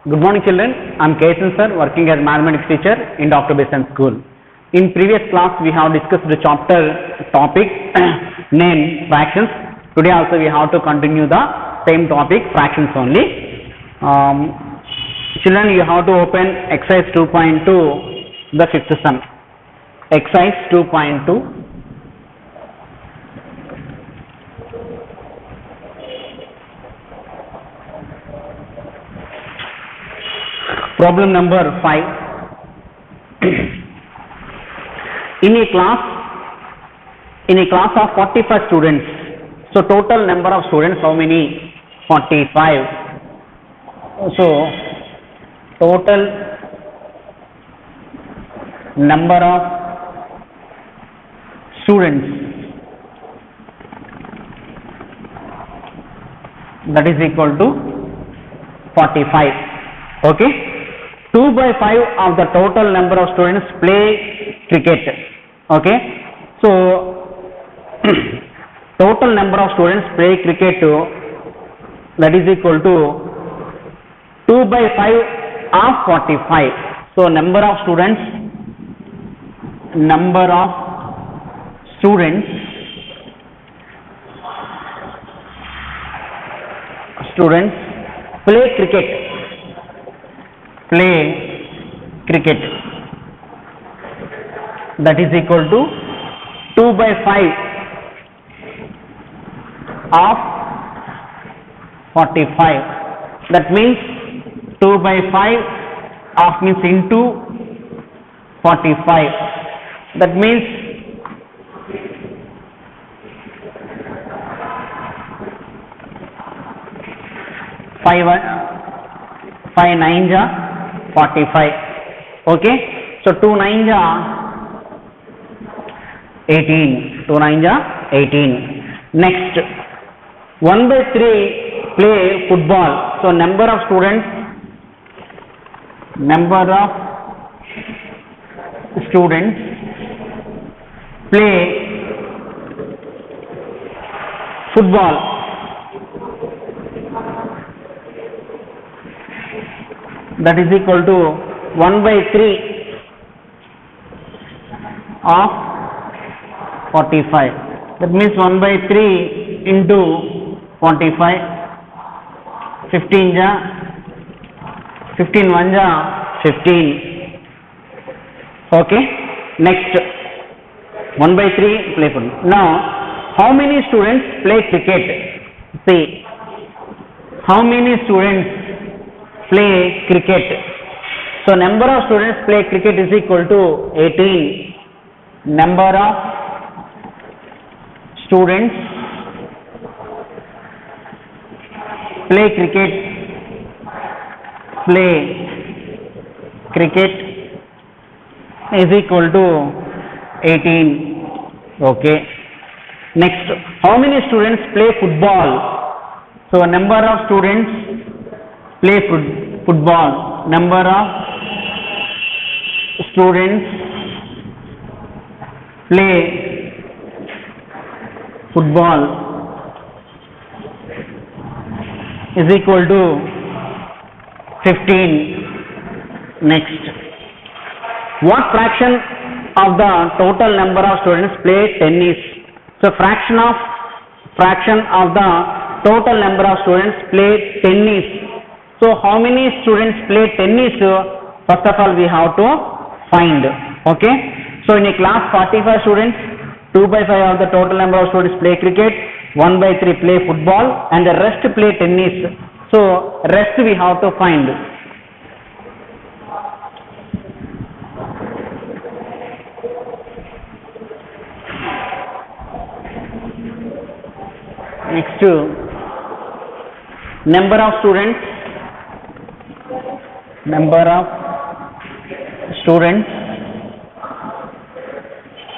Good morning children, I am Kesan sir, working as mathematics teacher in Dr. Besan school. In previous class we have discussed the chapter topic named fractions. Today also we have to continue the same topic, fractions only. Children, you have to open exercise 2.2, the fifth sum. Exercise 2.2. Problem number 5. In a class of 45 students, so total number of students how many? 45. So total number of students, that is equal to 45. Okay. 2/5 of the total number of students play cricket. Okay, so total number of students play cricket, that is equal to 2/5 of 45. So number of students play cricket, that is equal to 2/5 of 45. That means 2/5 of means into 45. That means 5 9s are 45. Okay, so 2 9s are 18. 2 9s are 18. Next, 1/3 play football. So number of students play football. That is equal to 1/3 of 45. That means 1/3 into 45. 15 1s are 15. Okay. Next, 1/3 play football. Now, how many students play cricket? See, how many students play cricket? So number of students play cricket is equal to 18. Number of students play cricket is equal to 18. Okay. Next, how many students play football? So number of students play football. Number of students play football is equal to 15. Next, what fraction of the total number of students play tennis? So fraction of the total number of students play tennis. So how many students play tennis? First of all we have to find. Okay, so in a class 45 students, 2/5 of the total number of students play cricket, 1/3 play football, and the rest play tennis. So rest we have to find. Next, number of students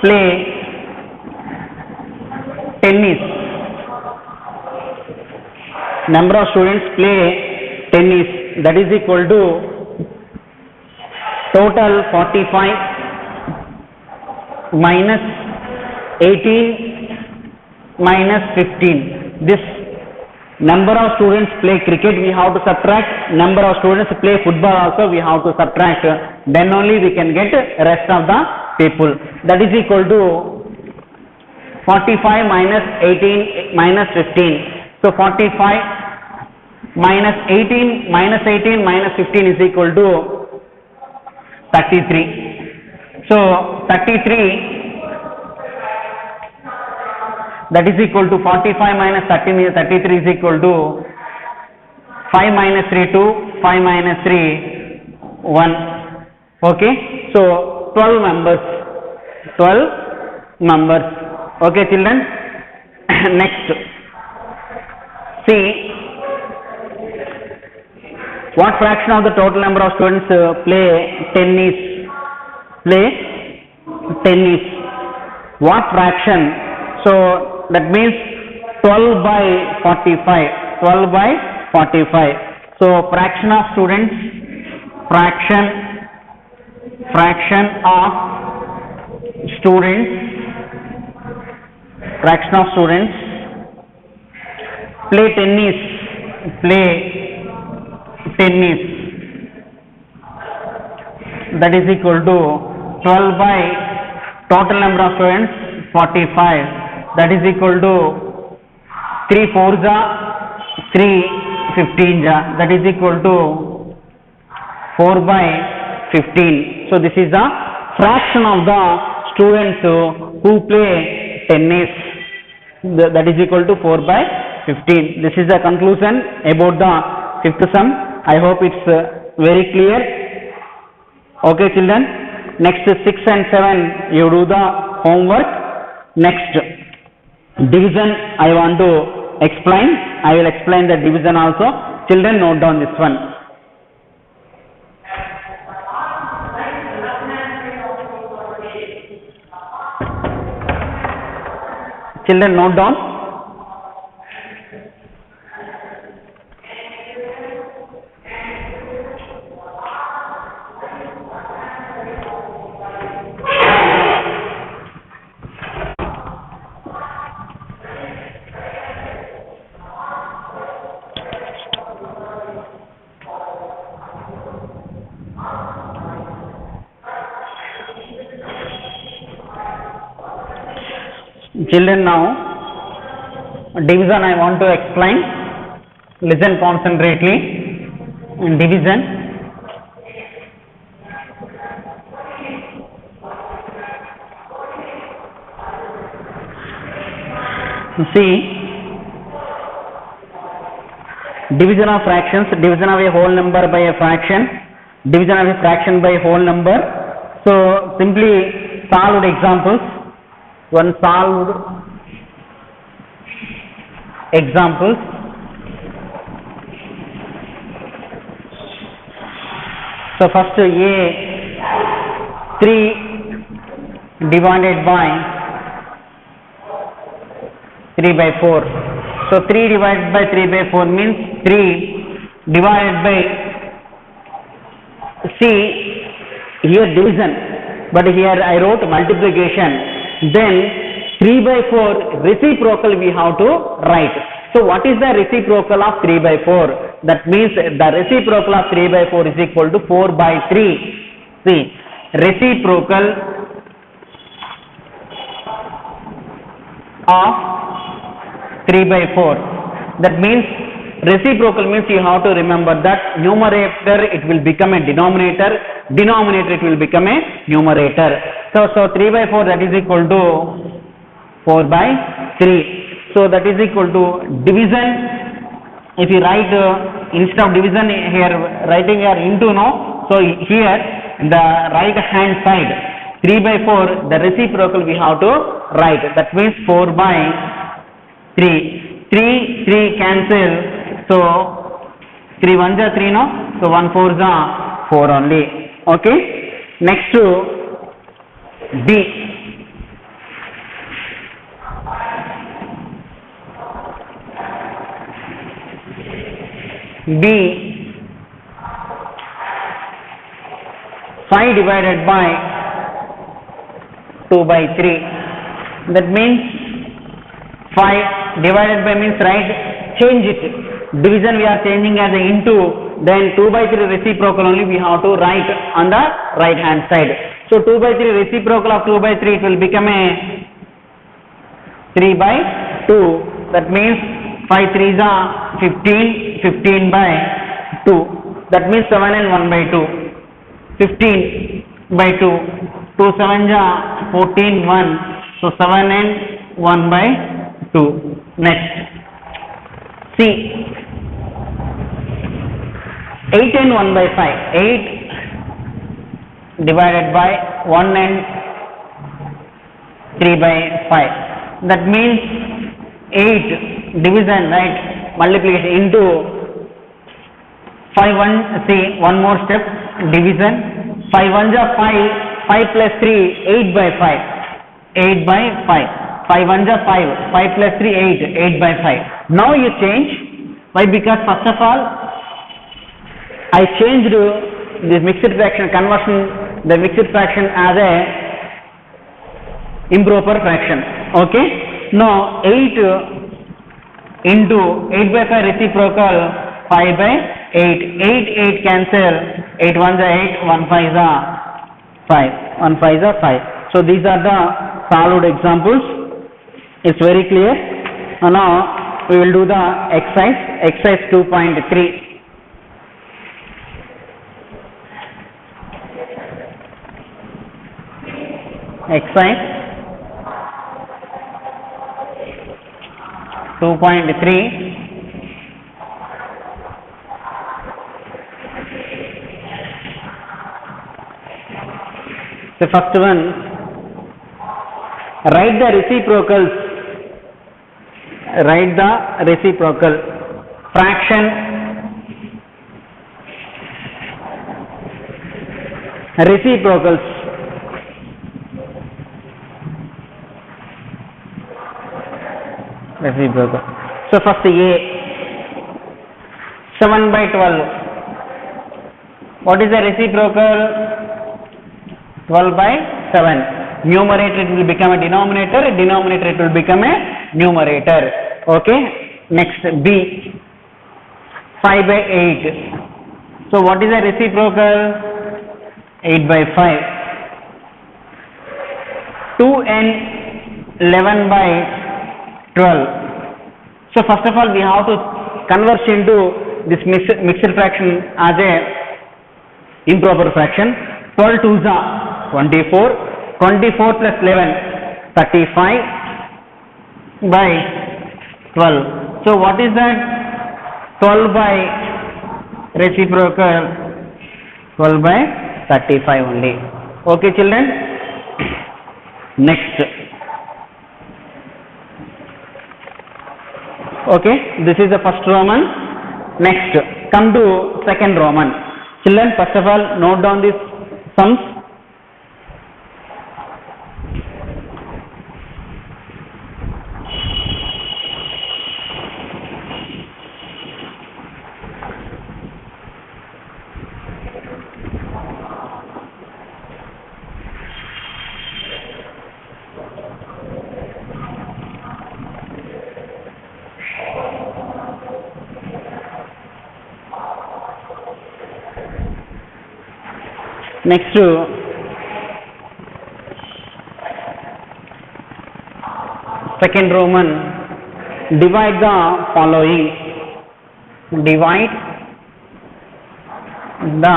play tennis. Number of students play tennis, that is equal to total 45 minus 18 minus 15. This number of students play cricket, we have to subtract. Number of students play football also, we have to subtract. Then only we can get rest of the people. That is equal to 45 minus 18 minus 15. So 45 minus 18 minus 18 minus 15 is equal to 33. So 33, that is equal to 45 minus 30, 33 is equal to 5 minus 3 2, 5 minus 3 1. Okay, so 12 members, 12 members. Okay children, next see what fraction of the total number of students play tennis, what fraction? So that means 12 by 45, 12 by 45. So fraction of students, fraction of students play tennis, that is equal to 12 by total number of students 45, that is equal to 3 4 ja 3 15 ja, that is equal to 4 by 15. So this is the fraction of the students who play tennis, that is equal to 4 by 15. This is the conclusion about the fifth sum. I hope it's very clear. Okay children, next 6 and 7 you do the homework. Next division I want to explain. I will explain the division also. Children, note down this one. Children, note down. Children, now division I want to explain. Listen concentrately. Division. See, division of fractions, division of a whole number by a fraction, division of a fraction by a whole number. So simply solved examples. One solved examples. So first A 3 divided by 3 by 4. So 3 divided by 3 by 4 means 3 divided by, see here division, but here I wrote multiplication. Then 3 by 4 reciprocal we have to write. So what is the reciprocal of 3 by 4? That means the reciprocal of 3 by 4 is equal to 4 by 3. See, reciprocal of 3 by 4. That means reciprocal means you have to remember that numerator it will become a denominator, denominator it will become a numerator. So 3 by 4 that is equal to 4 by 3. So that is equal to division. If you write instead of division here writing here into, no. So here the right hand side 3 by 4 the reciprocal we have to write. That means 4 by 3. 3 cancel. So 3 1 ja 3, no. So 1 4 ja 4 only. Okay. Next to B. B 5 divided by 2 by 3. That means 5 divided by means right change it. Division we are changing as a into, then 2 by 3 reciprocal only we have to write on the right hand side. So 2 by 3 reciprocal of 2 by 3, it will become a 3 by 2. That means 5 3s are 15, 15 by 2. That means 7 and 1 by 2. 15 by 2. 2 7s are 14, 1. So 7 and 1 by 2. Next. C. 8 and 1 by 5. 8 divided by 1 and 3 by 5. That means 8 division, right? Multiplication into 5 1. See, one more step. Division. 5 1s are 5. 5 plus 3. 8 by 5. 8 by 5. 5 1s are 5. 5 plus 3. 8. 8 by 5. Now you change. Why? Because first of all, I changed this mixed fraction conversion, the mixed fraction as a improper fraction. Okay. Now 8 into 8 by 5 reciprocal 5 by 8. 8 cancel. 8 1s are 8. 1 5s are 5. 1 5s are 5. So these are the solved examples. It's very clear. Now we will do the exercise 2.3. Exercise 2.3. The first one, write the reciprocals. Write the reciprocal fraction reciprocals. Reciprocal. So first A, 7 by 12. What is the reciprocal? 12 by 7. Numerator it will become a denominator, denominator it will become a numerator. Okay. Next B, 5 by 8. So what is the reciprocal? 8 by 5. 2 and 11 by 12. So first of all we have to convert into this mixed fraction as a improper fraction. 12 2s are 24. 24 plus 11, 35 by 12. So what is that? 12 by reciprocal, 12 by 35 only. Okay children. Next. Okay, this is the first Roman. Next, come to second Roman. Children, first of all note down these sums. Next to second Roman, divide the following. Divide the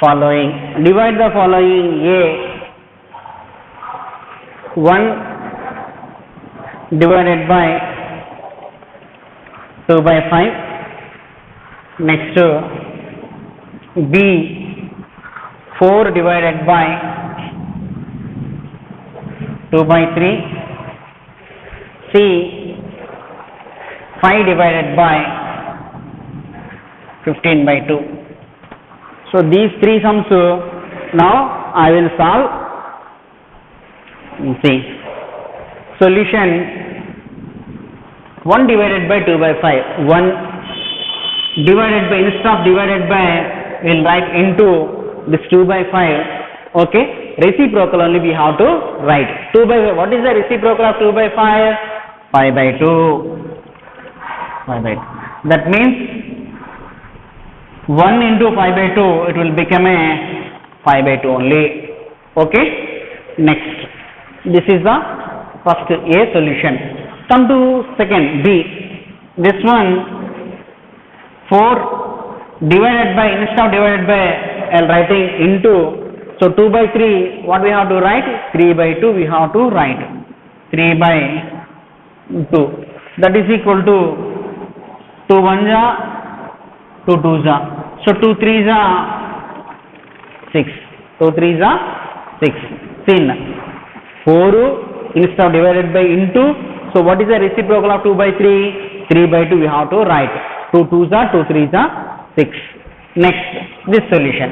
following. Divide the following. A 1 divided by 2 by 5. Next to B, 4 divided by 2 by 3. C, 5 divided by 15 by 2. So these three sums now I will solve. See, solution 1 divided by 2 by 5. 1 divided by, instead of divided by, we will write into this 2 by 5. Okay. reciprocal only we have to write. 2 by 5. What is the reciprocal of 2 by 5? 5 by 2. 5 by 2. That means 1 into 5 by 2, it will become a 5 by 2 only. Okay. Next, this is the first A solution. Come to second B. This one 4 divided by, instead of divided by writing into, so 2 by 3, what we have to write? 3 by 2 we have to write. 3 by 2. That is equal to 2 1 ja, 2 2 ja. So 2 3 ja 6. 2 3 ja 6. Seen 4 instead of divided by into. So what is the reciprocal of 2 by 3? 3 by 2 we have to write. 2 2 ja, 2 3 ja 6. Next, this solution.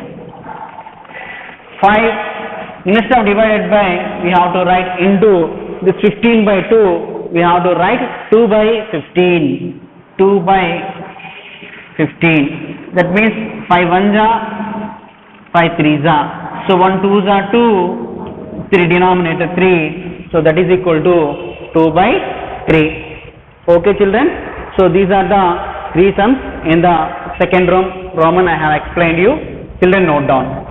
5 instead of divided by we have to write into. This 15 by 2 we have to write 2 by 15. 2 by 15. That means 5 1 ja, 5 3 ja. So 1 2 ja 2, 3 denominator 3. So that is equal to 2 by 3. Okay children. So these are the three sums in the second Roman I have explained you. Children note down.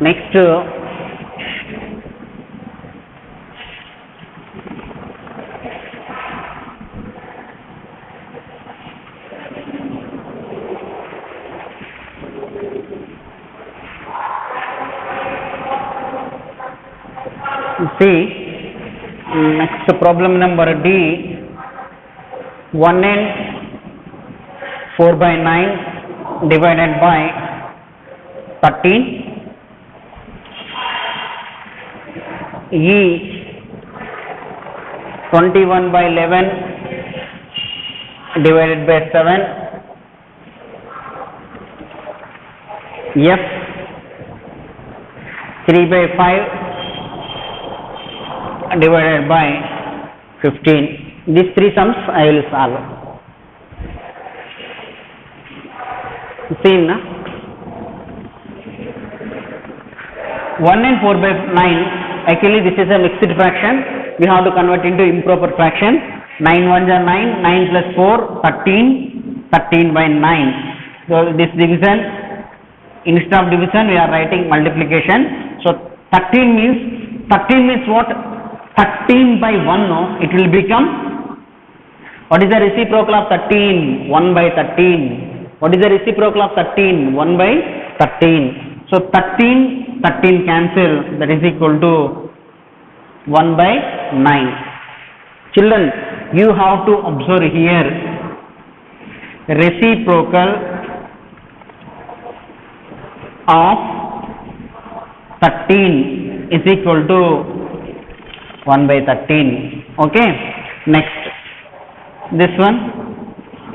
Next, see, next problem number D. 1 and 4 by 9 divided by 13. E 21 by 11 divided by 7. F 3 by 5 divided by 15. These three sums I will solve. See na? 1 and 4 by 9. Actually this is a mixed fraction. We have to convert into improper fraction. 9 1 ja 9, 9 plus 4, 13, 13 by 9. So this division, instead of division we are writing multiplication. So 13 means what? 13 by 1, no? It will become, what is the reciprocal of 13? 1 by 13. What is the reciprocal of 13? 1 by 13. So 13 cancel, that is equal to 1 by 9. Children, you have to observe here, reciprocal of 13 is equal to 1 by 13. Okay. Next, this one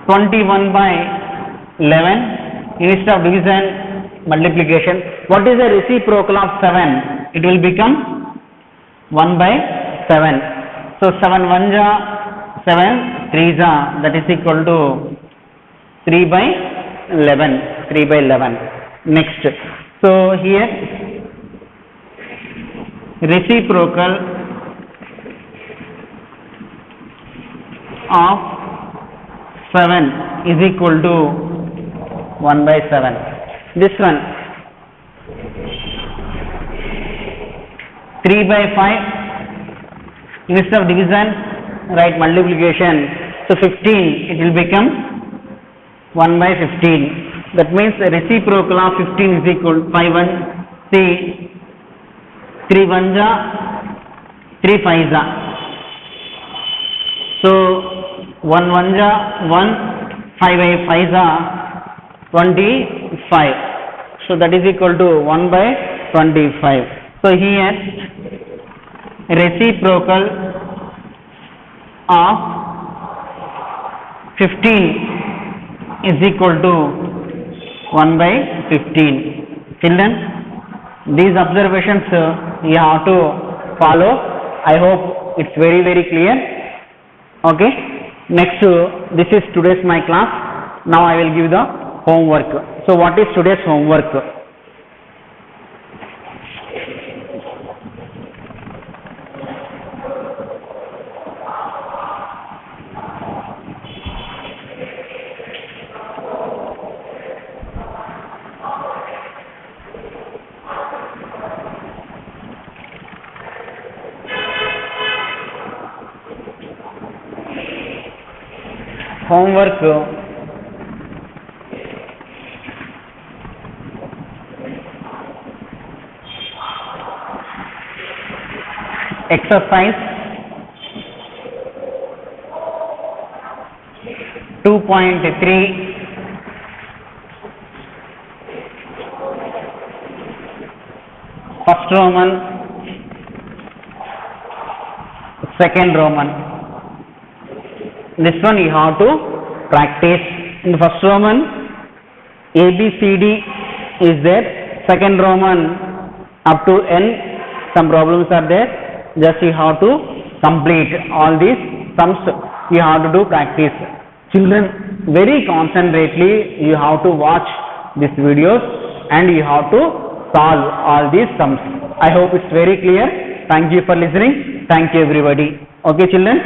21 by 11, instead of division multiplication. What is the reciprocal of 7? It will become 1 by 7. So 7 1 ja 7, 3 ja, that is equal to 3 by 11. 3 by 11. Next, so here reciprocal of 7 is equal to 1 by 7. This one 3 by 5, instead of division write multiplication. So 15, it will become 1 by 15. That means the reciprocal of 15 is equal to 5 1, see 3 1 ja 3 5 ja. So 1 1 ja 1, 5 by 5 ja 25. So that is equal to 1 by 25. So here reciprocal of 15 is equal to 1 by 15. Children, these observations you have to follow. I hope it's very clear. Okay. Next, this is today's my class. Now I will give the homework. So what is today's homework? Homework exercise 2.3 first Roman, second Roman. This one you have to practice. In the first Roman, A, B, C, D is there. Second Roman, up to N, some problems are there. Just you have to complete all these sums. You have to do practice. Children, very concentrately you have to watch these videos and you have to solve all these sums. I hope it's very clear. Thank you for listening. Thank you everybody. Okay children.